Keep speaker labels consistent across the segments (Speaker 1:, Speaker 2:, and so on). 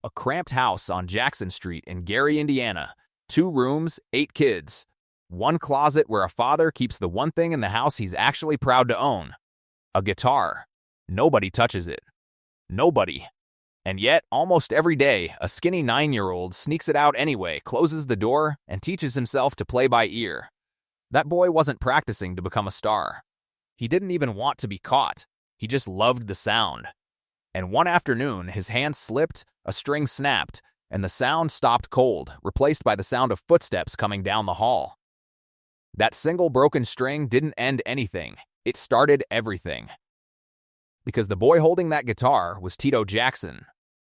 Speaker 1: A cramped house on Jackson Street in Gary, Indiana. 2 rooms, 8 kids. One closet where a father keeps the one thing in the house he's actually proud to own. A guitar. Nobody touches it. Nobody. And yet, almost every day, a skinny 9-year-old sneaks it out anyway, closes the door, and teaches himself to play by ear. That boy wasn't practicing to become a star. He didn't even want to be caught. He just loved the sound. And one afternoon, his hand slipped, a string snapped, and the sound stopped cold, replaced by the sound of footsteps coming down the hall. That single broken string didn't end anything. It started everything. Because the boy holding that guitar was Tito Jackson.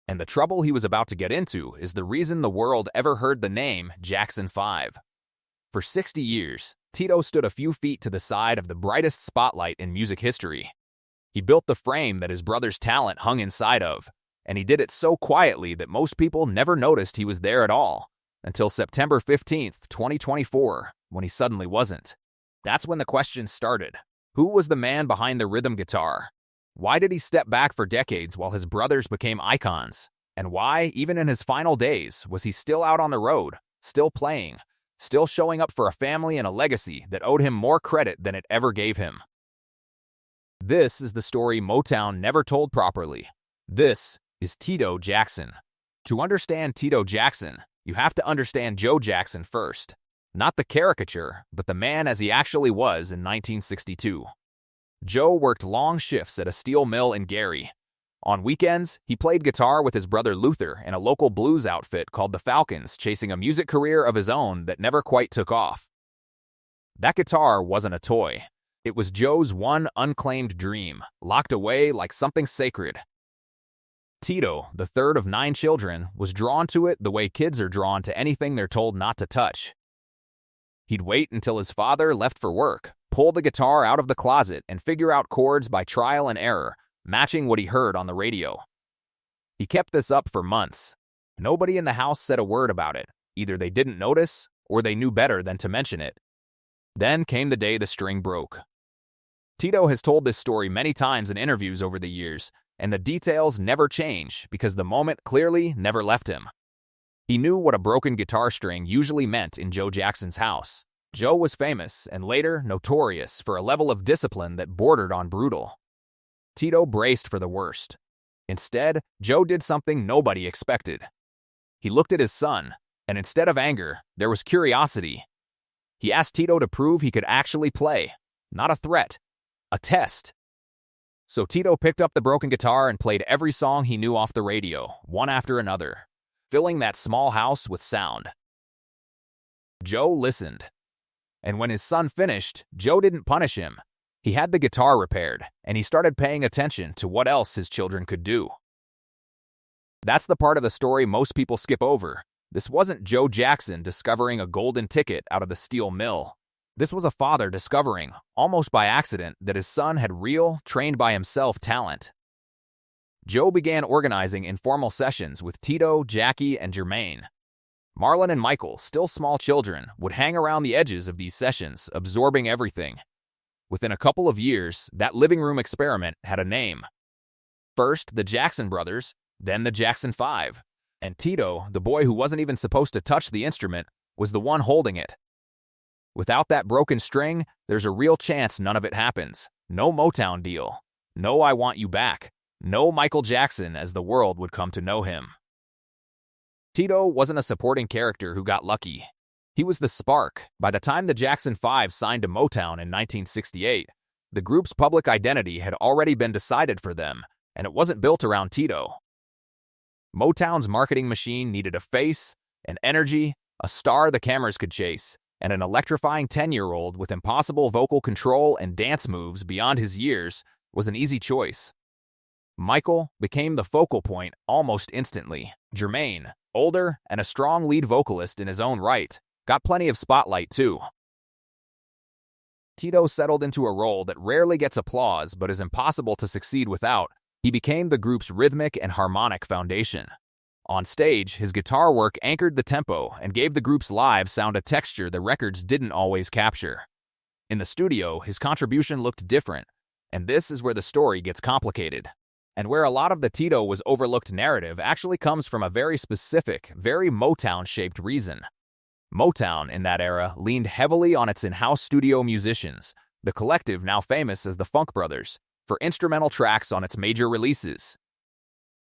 Speaker 1: And the trouble he was about to get into is the reason the world ever heard the name Jackson 5. For 60 years, Tito stood a few feet to the side of the brightest spotlight in music history. He built the frame that his brother's talent hung inside of, and he did it so quietly that most people never noticed he was there at all, until September 15th, 2024, when he suddenly wasn't. That's when the questions started. Who was the man behind the rhythm guitar? Why did he step back for decades while his brothers became icons? And why, even in his final days, was he still out on the road, still playing, still showing up for a family and a legacy that owed him more credit than it ever gave him? This is the story Motown never told properly. This is Tito Jackson. To understand Tito Jackson, you have to understand Joe Jackson first. Not the caricature, but the man as he actually was in 1962. Joe worked long shifts at a steel mill in Gary. On weekends, he played guitar with his brother Luther in a local blues outfit called the Falcons, chasing a music career of his own that never quite took off. That guitar wasn't a toy. It was Joe's one unclaimed dream, locked away like something sacred. Tito, the third of 9 children, was drawn to it the way kids are drawn to anything they're told not to touch. He'd wait until his father left for work, pull the guitar out of the closet, and figure out chords by trial and error, matching what he heard on the radio. He kept this up for months. Nobody in the house said a word about it. Either they didn't notice, or they knew better than to mention it. Then came the day the string broke. Tito has told this story many times in interviews over the years, and the details never change because the moment clearly never left him. He knew what a broken guitar string usually meant in Joe Jackson's house. Joe was famous and later notorious for a level of discipline that bordered on brutal. Tito braced for the worst. Instead, Joe did something nobody expected. He looked at his son, and instead of anger, there was curiosity. He asked Tito to prove he could actually play, not a threat, a test. So Tito picked up the broken guitar and played every song he knew off the radio, one after another, filling that small house with sound. Joe listened. And when his son finished, Joe didn't punish him. He had the guitar repaired, and he started paying attention to what else his children could do. That's the part of the story most people skip over. This wasn't Joe Jackson discovering a golden ticket out of the steel mill. This was a father discovering, almost by accident, that his son had real, trained-by-himself talent. Joe began organizing informal sessions with Tito, Jackie, and Jermaine. Marlon and Michael, still small children, would hang around the edges of these sessions, absorbing everything. Within a couple of years, that living room experiment had a name. First, the Jackson brothers, then the Jackson 5. And Tito, the boy who wasn't even supposed to touch the instrument, was the one holding it. Without that broken string, there's a real chance none of it happens. No Motown deal. No I Want You Back. No Michael Jackson as the world would come to know him. Tito wasn't a supporting character who got lucky. He was the spark. By the time the Jackson 5 signed to Motown in 1968, the group's public identity had already been decided for them, and it wasn't built around Tito. Motown's marketing machine needed a face, an energy, a star the cameras could chase, and an electrifying 10-year-old with impossible vocal control and dance moves beyond his years was an easy choice. Michael became the focal point almost instantly. Jermaine, older and a strong lead vocalist in his own right, got plenty of spotlight too. Tito settled into a role that rarely gets applause but is impossible to succeed without. He became the group's rhythmic and harmonic foundation. On stage, his guitar work anchored the tempo and gave the group's live sound a texture the records didn't always capture. In the studio, his contribution looked different, and this is where the story gets complicated. and where a lot of the Tito was overlooked narrative actually comes from a very specific, very Motown-shaped reason. Motown, in that era, leaned heavily on its in-house studio musicians, the collective now famous as the Funk Brothers, for instrumental tracks on its major releases.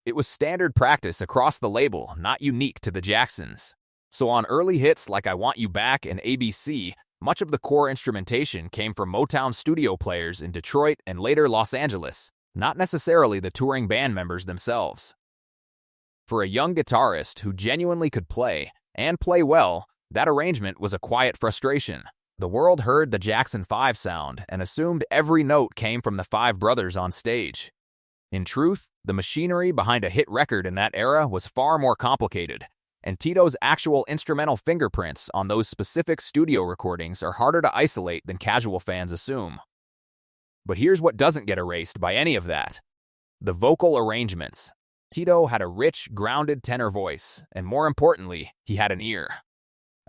Speaker 1: It was standard practice across the label, not unique to the Jacksons. So on early hits like I Want You Back and ABC, much of the core instrumentation came from Motown studio players in Detroit and later Los Angeles, not necessarily the touring band members themselves. For a young guitarist who genuinely could play, and play well, that arrangement was a quiet frustration. The world heard the Jackson 5 sound and assumed every note came from the five brothers on stage. In truth, the machinery behind a hit record in that era was far more complicated, and Tito's actual instrumental fingerprints on those specific studio recordings are harder to isolate than casual fans assume. But here's what doesn't get erased by any of that: the vocal arrangements. Tito had a rich, grounded tenor voice, and more importantly, he had an ear.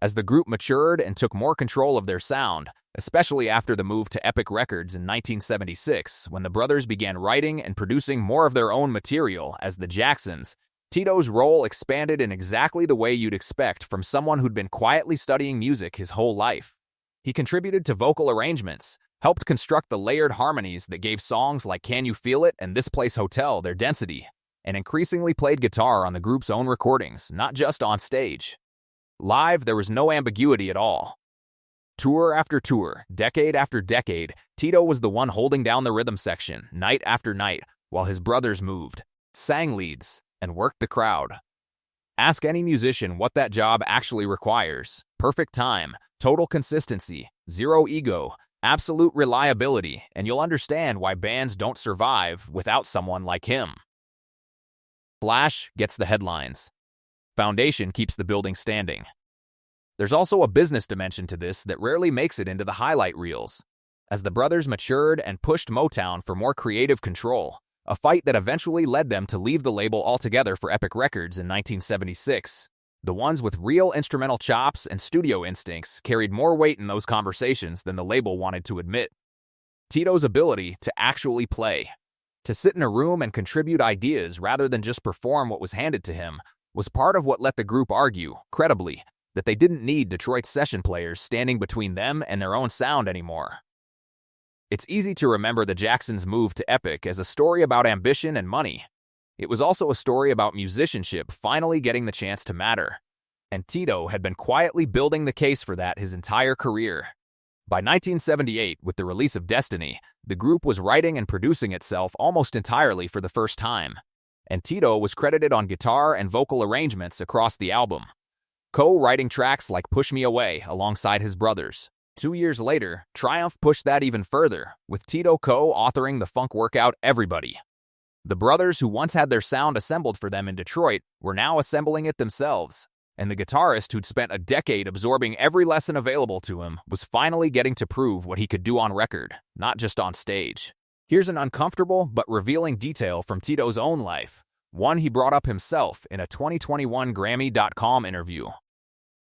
Speaker 1: As the group matured and took more control of their sound, especially after the move to Epic Records in 1976, when the brothers began writing and producing more of their own material as the Jacksons, Tito's role expanded in exactly the way you'd expect from someone who'd been quietly studying music his whole life. He contributed to vocal arrangements, helped construct the layered harmonies that gave songs like Can You Feel It and This Place Hotel their density, and increasingly played guitar on the group's own recordings, not just on stage. Live, there was no ambiguity at all. Tour after tour, decade after decade, Tito was the one holding down the rhythm section, night after night, while his brothers moved, sang leads, and worked the crowd. Ask any musician what that job actually requires: perfect time, total consistency, zero ego, absolute reliability, and you'll understand why bands don't survive without someone like him. Flash gets the headlines. Foundation keeps the building standing. There's also a business dimension to this that rarely makes it into the highlight reels. As the brothers matured and pushed Motown for more creative control, a fight that eventually led them to leave the label altogether for Epic Records in 1976, the ones with real instrumental chops and studio instincts carried more weight in those conversations than the label wanted to admit. Tito's ability to actually play, to sit in a room and contribute ideas rather than just perform what was handed to him, was part of what let the group argue, credibly, that they didn't need Detroit's session players standing between them and their own sound anymore. It's easy to remember the Jacksons' move to Epic as a story about ambition and money. It was also a story about musicianship finally getting the chance to matter, and Tito had been quietly building the case for that his entire career. By 1978, with the release of Destiny, the group was writing and producing itself almost entirely for the first time, and Tito was credited on guitar and vocal arrangements across the album, co-writing tracks like Push Me Away alongside his brothers. 2 years later, Triumph pushed that even further, with Tito co-authoring the funk workout Everybody. The brothers who once had their sound assembled for them in Detroit were now assembling it themselves, and the guitarist who'd spent a decade absorbing every lesson available to him was finally getting to prove what he could do on record, not just on stage. Here's an uncomfortable but revealing detail from Tito's own life, one he brought up himself in a 2021 Grammy.com interview.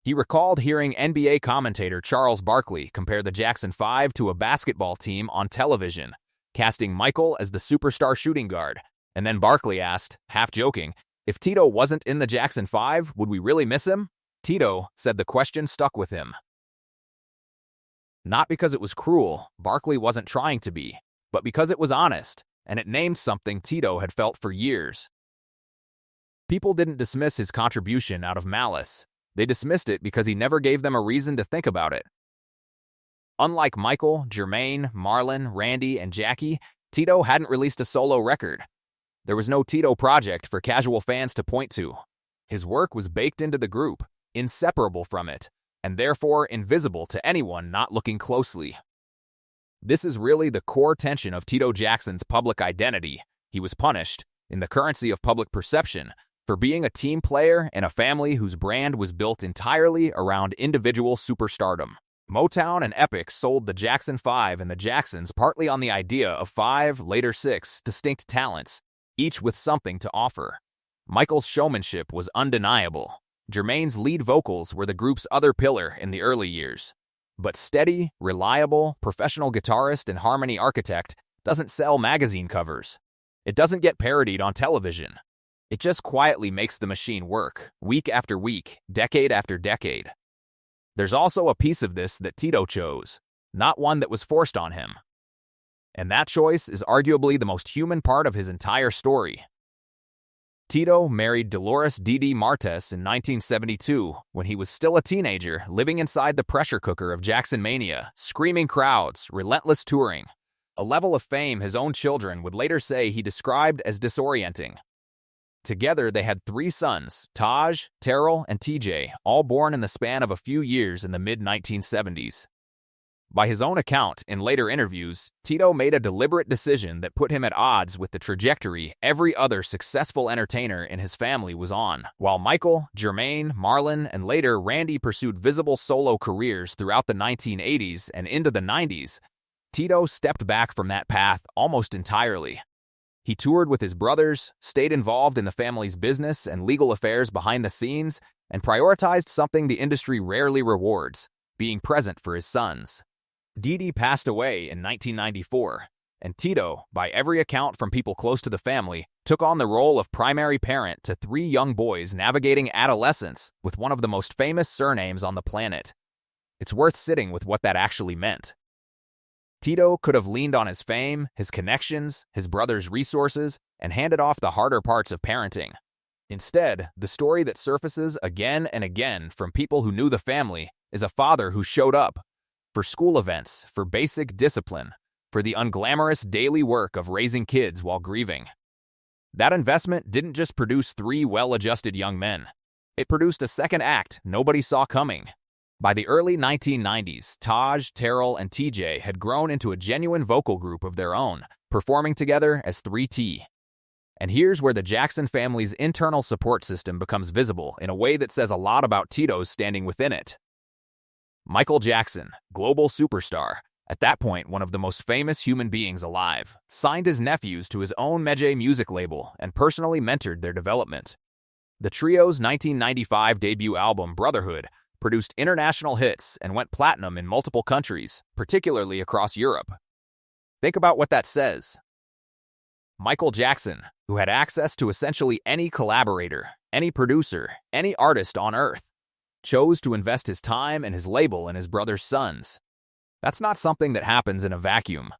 Speaker 1: He recalled hearing NBA commentator Charles Barkley compare the Jackson 5 to a basketball team on television, casting Michael as the superstar shooting guard, and then Barkley asked, half joking, if Tito wasn't in the Jackson 5, would we really miss him? Tito said the question stuck with him. Not because it was cruel, Barkley wasn't trying to be, but because it was honest, and it named something Tito had felt for years. People didn't dismiss his contribution out of malice. They dismissed it because he never gave them a reason to think about it. Unlike Michael, Jermaine, Marlon, Randy, and Jackie, Tito hadn't released a solo record. There was no Tito project for casual fans to point to. His work was baked into the group, inseparable from it, and therefore invisible to anyone not looking closely. This is really the core tension of Tito Jackson's public identity. He was punished, in the currency of public perception, for being a team player in a family whose brand was built entirely around individual superstardom. Motown and Epic sold the Jackson 5 and the Jacksons partly on the idea of 5, later 6, distinct talents, each with something to offer. Michael's showmanship was undeniable. Jermaine's lead vocals were the group's other pillar in the early years. But steady, reliable, professional guitarist and harmony architect doesn't sell magazine covers. It doesn't get parodied on television. It just quietly makes the machine work, week after week, decade after decade. There's also a piece of this that Tito chose, not one that was forced on him. And that choice is arguably the most human part of his entire story. Tito married Dolores Didi Martes in 1972 when he was still a teenager living inside the pressure cooker of Jackson Mania, screaming crowds, relentless touring, a level of fame his own children would later say he described as disorienting. Together, they had 3 sons, Taj, Terrell, and TJ, all born in the span of a few years in the mid-1970s. By his own account, in later interviews, Tito made a deliberate decision that put him at odds with the trajectory every other successful entertainer in his family was on. While Michael, Jermaine, Marlon, and later Randy pursued visible solo careers throughout the 1980s and into the 90s, Tito stepped back from that path almost entirely. He toured with his brothers, stayed involved in the family's business and legal affairs behind the scenes, and prioritized something the industry rarely rewards, being present for his sons. Didi passed away in 1994, and Tito, by every account from people close to the family, took on the role of primary parent to 3 young boys navigating adolescence with one of the most famous surnames on the planet. It's worth sitting with what that actually meant. Tito could have leaned on his fame, his connections, his brother's resources, and handed off the harder parts of parenting. Instead, the story that surfaces again and again from people who knew the family is a father who showed up for school events, for basic discipline, for the unglamorous daily work of raising kids while grieving. That investment didn't just produce 3 well-adjusted young men. It produced a second act nobody saw coming. By the early 1990s, Taj, Terrell, and TJ had grown into a genuine vocal group of their own, performing together as 3T. And here's where the Jackson family's internal support system becomes visible in a way that says a lot about Tito's standing within it. Michael Jackson, global superstar, at that point one of the most famous human beings alive, signed his nephews to his own Medjay music label and personally mentored their development. The trio's 1995 debut album, Brotherhood, produced international hits and went platinum in multiple countries, particularly across Europe. Think about what that says. Michael Jackson, who had access to essentially any collaborator, any producer, any artist on earth, chose to invest his time and his label in his brother's sons. That's not something that happens in a vacuum.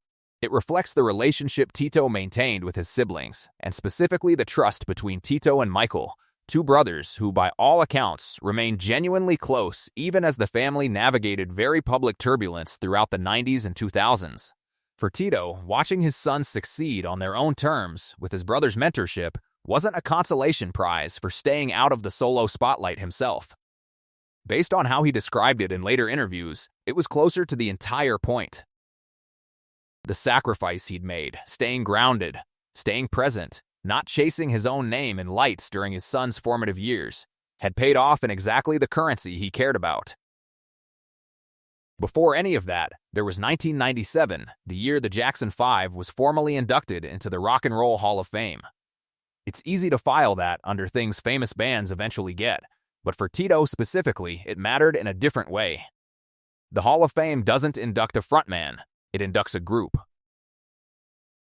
Speaker 1: It reflects the relationship Tito maintained with his siblings, and specifically the trust between Tito and Michael, 2 brothers who, by all accounts, remained genuinely close even as the family navigated very public turbulence throughout the 90s and 2000s. For Tito, watching his sons succeed on their own terms with his brother's mentorship wasn't a consolation prize for staying out of the solo spotlight himself. Based on how he described it in later interviews, it was closer to the entire point. The sacrifice he'd made, staying grounded, staying present, not chasing his own name in lights during his son's formative years, had paid off in exactly the currency he cared about. Before any of that, there was 1997, the year the Jackson 5 was formally inducted into the Rock and Roll Hall of Fame. It's easy to file that under things famous bands eventually get, but for Tito specifically, it mattered in a different way. The Hall of Fame doesn't induct a frontman, it inducts a group.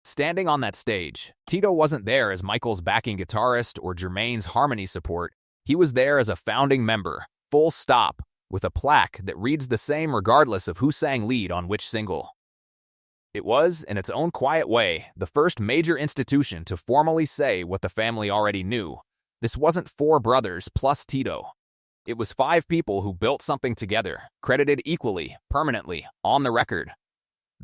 Speaker 1: Standing on that stage, Tito wasn't there as Michael's backing guitarist or Jermaine's harmony support. He was there as a founding member, full stop, with a plaque that reads the same regardless of who sang lead on which single. It was, in its own quiet way, the first major institution to formally say what the family already knew. This wasn't 4 brothers plus Tito. It was 5 people who built something together, credited equally, permanently, on the record.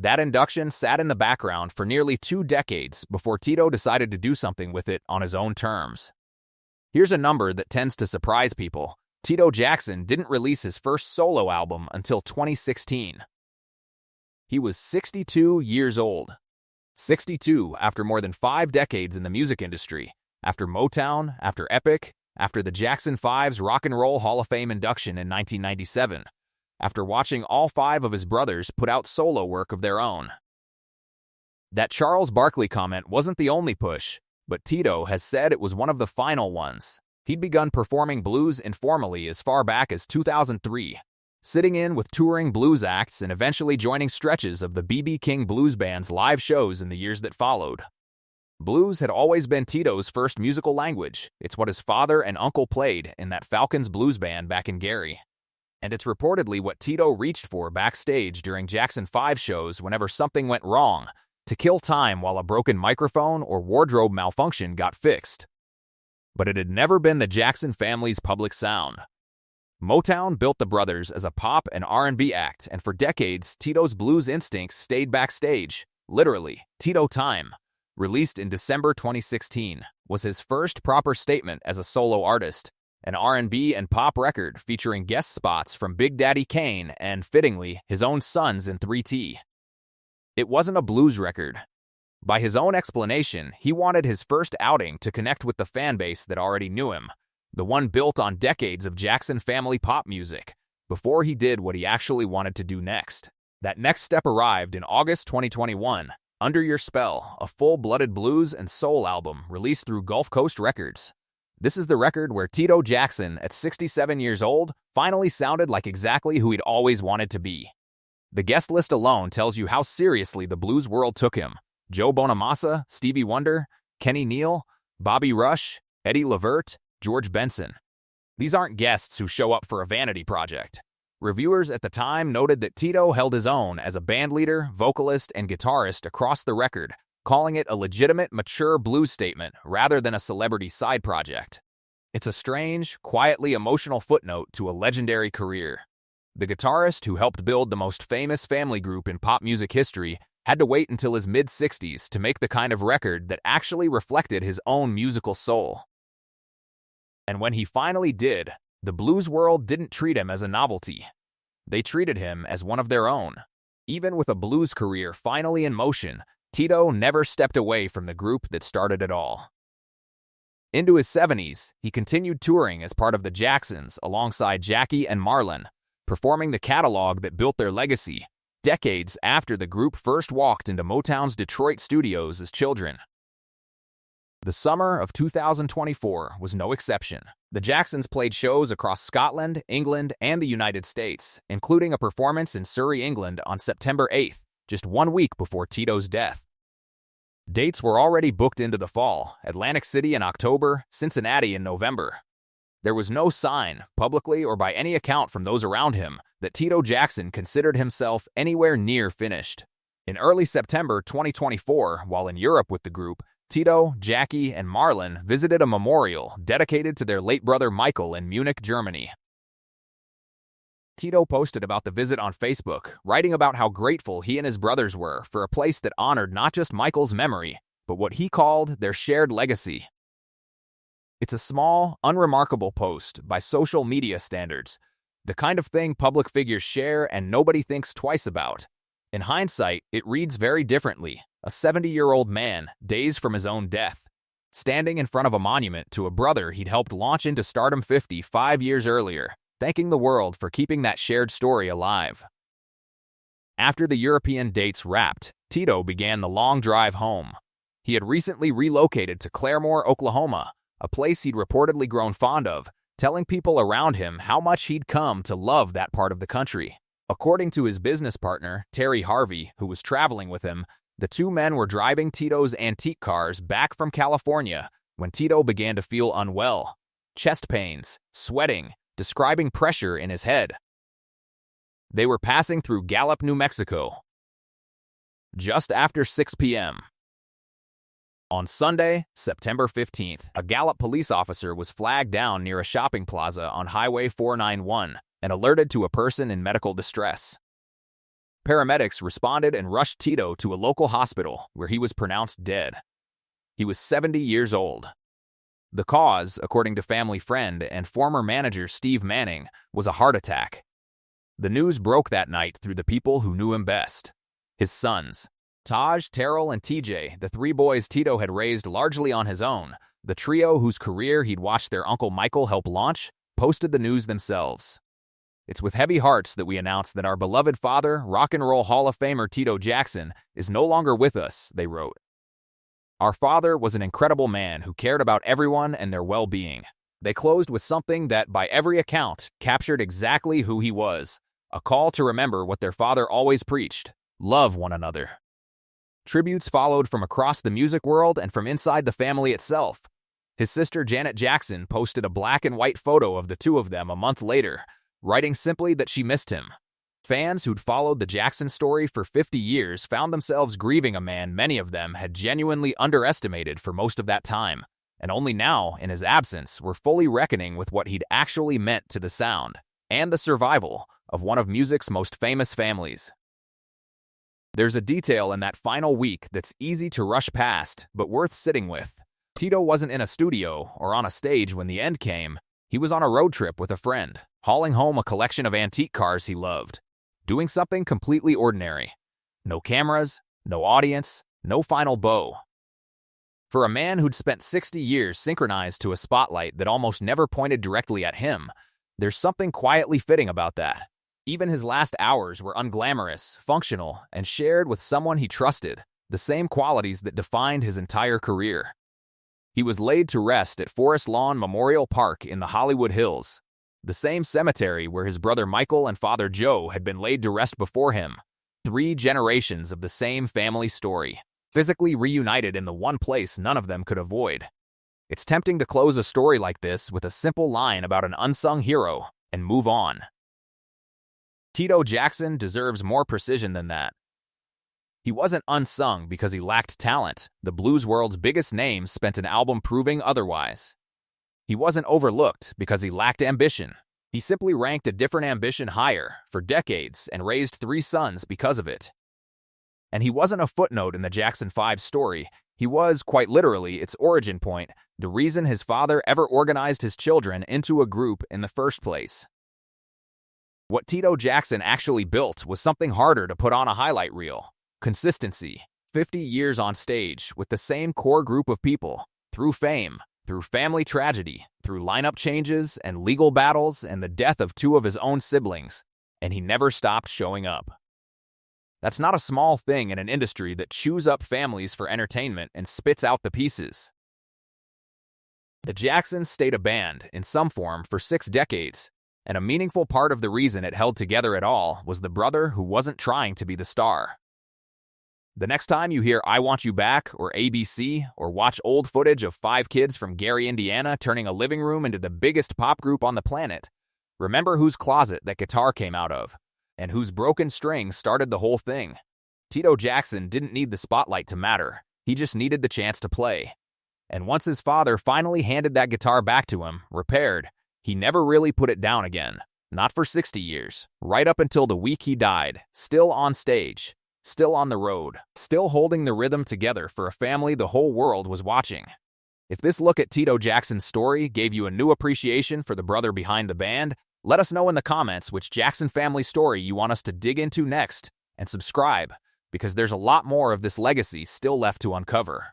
Speaker 1: That induction sat in the background for nearly 2 decades before Tito decided to do something with it on his own terms. Here's a number that tends to surprise people. Tito Jackson didn't release his first solo album until 2016. He was 62 years old. 62 after more than 5 decades in the music industry, after Motown, after Epic, after the Jackson 5's Rock and Roll Hall of Fame induction in 1997, after watching all 5 of his brothers put out solo work of their own. That Charles Barkley comment wasn't the only push, but Tito has said it was one of the final ones. He'd begun performing blues informally as far back as 2003, sitting in with touring blues acts and eventually joining stretches of the B.B. King Blues Band's live shows in the years that followed. Blues had always been Tito's first musical language. It's what his father and uncle played in that Falcons blues band back in Gary. And it's reportedly what Tito reached for backstage during Jackson 5 shows whenever something went wrong, to kill time while a broken microphone or wardrobe malfunction got fixed. But it had never been the Jackson family's public sound. Motown built the brothers as a pop and R&B act, and for decades, Tito's blues instincts stayed backstage. Literally, Tito Time, released in December 2016, was his first proper statement as a solo artist, an R&B and pop record featuring guest spots from Big Daddy Kane and, fittingly, his own sons in 3T. It wasn't a blues record. By his own explanation, he wanted his first outing to connect with the fan base that already knew him, the one built on decades of Jackson family pop music, before he did what he actually wanted to do next. That next step arrived in August 2021, Under Your Spell, a full-blooded blues and soul album released through Gulf Coast Records. This is the record where Tito Jackson, at 67 years old, finally sounded like exactly who he'd always wanted to be. The guest list alone tells you how seriously the blues world took him. Joe Bonamassa, Stevie Wonder, Kenny Neal, Bobby Rush, Eddie Levert, George Benson. These aren't guests who show up for a vanity project. Reviewers at the time noted that Tito held his own as a bandleader, vocalist, and guitarist across the record, calling it a legitimate, mature blues statement rather than a celebrity side project. It's a strange, quietly emotional footnote to a legendary career. The guitarist who helped build the most famous family group in pop music history had to wait until his mid-60s to make the kind of record that actually reflected his own musical soul. And when he finally did, the blues world didn't treat him as a novelty. They treated him as one of their own. Even with a blues career finally in motion, Tito never stepped away from the group that started it all. Into his 70s, he continued touring as part of the Jacksons alongside Jackie and Marlon, performing the catalog that built their legacy, decades after the group first walked into Motown's Detroit studios as children. The summer of 2024 was no exception. The Jacksons played shows across Scotland, England, and the United States, including a performance in Surrey, England on September 8th, just 1 week before Tito's death. Dates were already booked into the fall: Atlantic City in October, Cincinnati in November. There was no sign, publicly or by any account from those around him, that Tito Jackson considered himself anywhere near finished. In early September 2024, while in Europe with the group, Tito, Jackie, and Marlon visited a memorial dedicated to their late brother Michael in Munich, Germany. Tito posted about the visit on Facebook, writing about how grateful he and his brothers were for a place that honored not just Michael's memory, but what he called their shared legacy. It's a small, unremarkable post by social media standards, the kind of thing public figures share and nobody thinks twice about. In hindsight, it reads very differently. A 70-year-old man, days from his own death, standing in front of a monument to a brother he'd helped launch into Stardom 5 years earlier, thanking the world for keeping that shared story alive. After the European dates wrapped, Tito began the long drive home. He had recently relocated to Claremore, Oklahoma, a place he'd reportedly grown fond of, telling people around him how much he'd come to love that part of the country. According to his business partner, Terry Harvey, who was traveling with him, the two men were driving Tito's antique cars back from California when Tito began to feel unwell, chest pains, sweating, describing pressure in his head. They were passing through Gallup, New Mexico, just after 6 p.m. On Sunday, September 15th, a Gallup police officer was flagged down near a shopping plaza on Highway 491 and alerted to a person in medical distress. Paramedics responded and rushed Tito to a local hospital where he was pronounced dead. He was 70 years old. The cause, according to family friend and former manager Steve Manning, was a heart attack. The news broke that night through the people who knew him best: his sons. Taj, Terrell, and TJ, the three boys Tito had raised largely on his own, the trio whose career he'd watched their uncle Michael help launch, posted the news themselves. It's with heavy hearts that we announce that our beloved father, Rock and Roll Hall of Famer Tito Jackson, is no longer with us, they wrote. Our father was an incredible man who cared about everyone and their well-being. They closed with something that, by every account, captured exactly who he was: a call to remember what their father always preached: love one another. Tributes followed from across the music world and from inside the family itself. His sister Janet Jackson posted a black and white photo of the two of them a month later, writing simply that she missed him. Fans who'd followed the Jackson story for 50 years found themselves grieving a man many of them had genuinely underestimated for most of that time, and only now, in his absence, were fully reckoning with what he'd actually meant to the sound and the survival of one of music's most famous families. There's a detail in that final week that's easy to rush past, but worth sitting with. Tito wasn't in a studio or on a stage when the end came. He was on a road trip with a friend, hauling home a collection of antique cars he loved, doing something completely ordinary. No cameras, no audience, no final bow. For a man who'd spent 60 years synchronized to a spotlight that almost never pointed directly at him, there's something quietly fitting about that. Even his last hours were unglamorous, functional, and shared with someone he trusted, the same qualities that defined his entire career. He was laid to rest at Forest Lawn Memorial Park in the Hollywood Hills, the same cemetery where his brother Michael and father Joe had been laid to rest before him. 3 generations of the same family story, physically reunited in the one place none of them could avoid. It's tempting to close a story like this with a simple line about an unsung hero and move on. Tito Jackson deserves more precision than that. He wasn't unsung because he lacked talent. The blues world's biggest names spent an album proving otherwise. He wasn't overlooked because he lacked ambition. He simply ranked a different ambition higher for decades and raised 3 sons because of it. And he wasn't a footnote in the Jackson 5 story. He was, quite literally, its origin point, the reason his father ever organized his children into a group in the first place. What Tito Jackson actually built was something harder to put on a highlight reel. Consistency. 50 years on stage with the same core group of people, through fame, through family tragedy, through lineup changes and legal battles and the death of 2 of his own siblings, and he never stopped showing up. That's not a small thing in an industry that chews up families for entertainment and spits out the pieces. The Jacksons stayed a band, in some form, for 6 decades, and a meaningful part of the reason it held together at all was the brother who wasn't trying to be the star. The next time you hear I Want You Back or ABC or watch old footage of 5 kids from Gary, Indiana turning a living room into the biggest pop group on the planet, remember whose closet that guitar came out of, and whose broken string started the whole thing. Tito Jackson didn't need the spotlight to matter. He just needed the chance to play. And once his father finally handed that guitar back to him, repaired, he never really put it down again. Not for 60 years. Right up until the week he died. Still on stage. Still on the road. Still holding the rhythm together for a family the whole world was watching. If this look at Tito Jackson's story gave you a new appreciation for the brother behind the band, let us know in the comments which Jackson family story you want us to dig into next, and subscribe, because there's a lot more of this legacy still left to uncover.